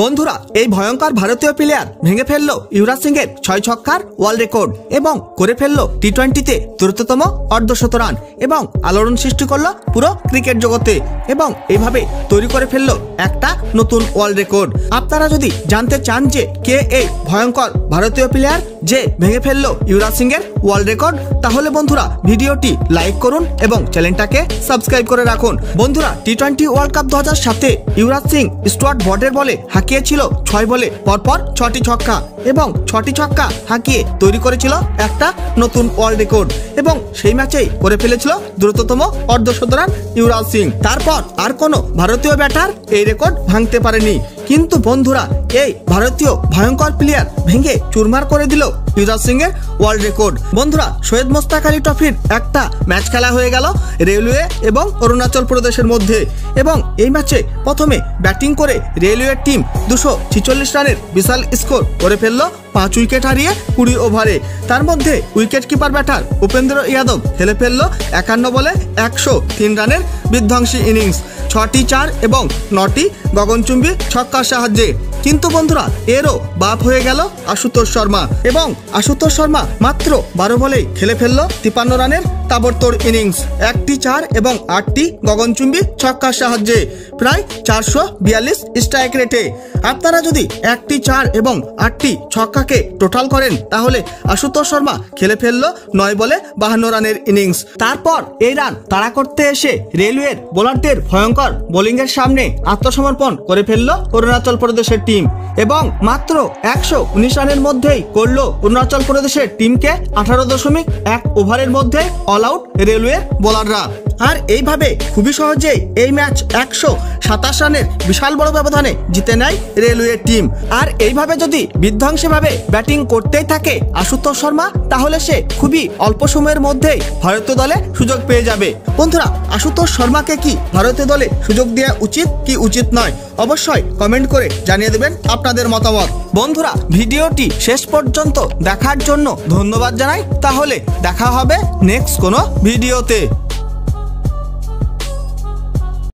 বন্ধুরা এই ভয়ঙ্কর ভারতীয় প্লেয়ার ভেঙে ফেললো युवराज সিংয়ের 6 ছক্কার ওয়ার্ল্ড রেকর্ড এবং করে ফেললো টি20তে দ্রুততম অর্ধশত রান এবং আলোড়ন সৃষ্টি করলো পুরো ক্রিকেট জগতে এবং এইভাবে তৈরি করে ফেললো একটা নতুন ওয়ার্ল্ড রেকর্ড। আপনারা যদি জানতে চান যে কে এই ভয়ঙ্কর ভারতীয় প্লেয়ার যে ভেঙে ফেললো युवराज সিংয়ের ওয়ার্ল্ড রেকর্ড, তাহলে বন্ধুরা ভিডিওটি লাইক করুন এবং চ্যানেলটাকে সাবস্ক্রাইব করে রাখুন। বন্ধুরা টি20 ওয়ার্ল্ড কাপ 2007-এ युवराज সিং স্টুয়ার্ট ব্রডের বলে হাঁকিয়েছিল 6 বলে পরপর 6টি ছক্কা এবং 6টি ছক্কা হাঁকিয়ে তৈরি করেছিল একটা নতুন ওয়ার্ল্ড রেকর্ড এবং সেই ম্যাচেই করে ফেলেছিল দ্রুততম অর্ধশত রান युवराज সিং। তারপর আর কোনো ভারতীয় ব্যাটার এই রেকর্ড ভাঙতে পারেনি, কিন্তু বন্ধুরা এই ভারতীয় ভয়ঙ্কর প্লেয়ার ভেঙে চুরমার করে দিল युवराज সিংয়ের ওয়ার্ল্ড রেকর্ড। বন্ধুরা সৈয়দ মুশতাক আলী ট্রফির একটা ম্যাচ খেলা হয়ে গেল রেলওয়ে এবং অরুণাচল প্রদেশের মধ্যে এবং এই ম্যাচে প্রথমে ব্যাটিং করে রেলওয়ের টিম 246 রানের বিশাল স্কোর করে ফেললো 5 উইকেট হারিয়ে 20 ওভারে। তার মধ্যে wicket keeper batter Upendra Yadav খেলে ফেললো 51 বলে 103 রানের বিধ্বংসী ইনিংস, 6টি 4 এবং 9টি গগনচুম্বী ছক্কার সাহায্যে। কিন্তু বন্ধুরা এরও বাপ হয়ে গেল আশুতোষ শর্মা এবং আশুতোষ শর্মা মাত্র 12 বলেই খেলে ফেললো 53 রানের তাবড়তোড় ইনিংস, 1টি 4 এবং 8টি গগনচুম্বী ছক্কার সাহায্যে, প্রায় 442 স্ট্রাইক রেটে। আপনারা যদি 1টি 4 এবং 8টি ছক্কাকে টোটাল করেন তাহলে আশুতোষ শর্মা খেলে ফেললো 9 বলে 52 রানের ইনিংস। তারপর এই রান তাড়া করতে এসে রেলওয়ের বোলারদের ভয়ঙ্কর বোলিংয়ের সামনে আত্মসমর্পণ করে ফেললো অরুণাচল প্রদেশের টিম এবং মাত্র 119 রানের মধ্যেই করলো অরুণাচল প্রদেশের টিমকে 18.1 ওভারের মধ্যে অল আউট রেলওয়ের বোলাররা। আর এইভাবে খুবই সহজেই এই ম্যাচ 127 রানের বিশাল বড় ব্যবধানে জিতে নেয় রেলওয়ের টিম। আর এইভাবে যদি বিধ্বংসীভাবে ব্যাটিং করতেই থাকে আশুতোষ শর্মা, তাহলে সে খুবই অল্প সময়ের মধ্যেই ভারতীয় দলে সুযোগ পেয়ে যাবে। বন্ধুরা আশুতোষ শর্মাকে কি ভারতীয় দলে সুযোগ দেওয়া উচিত কি উচিত নয়, অবশ্যই কমেন্ট করে জানিয়ে দেবেন আপনাদের মতামত। বন্ধুরা ভিডিওটি শেষ পর্যন্ত দেখার জন্য ধন্যবাদ জানাই, তাহলে দেখা হবে নেক্সট কোনো ভিডিওতে।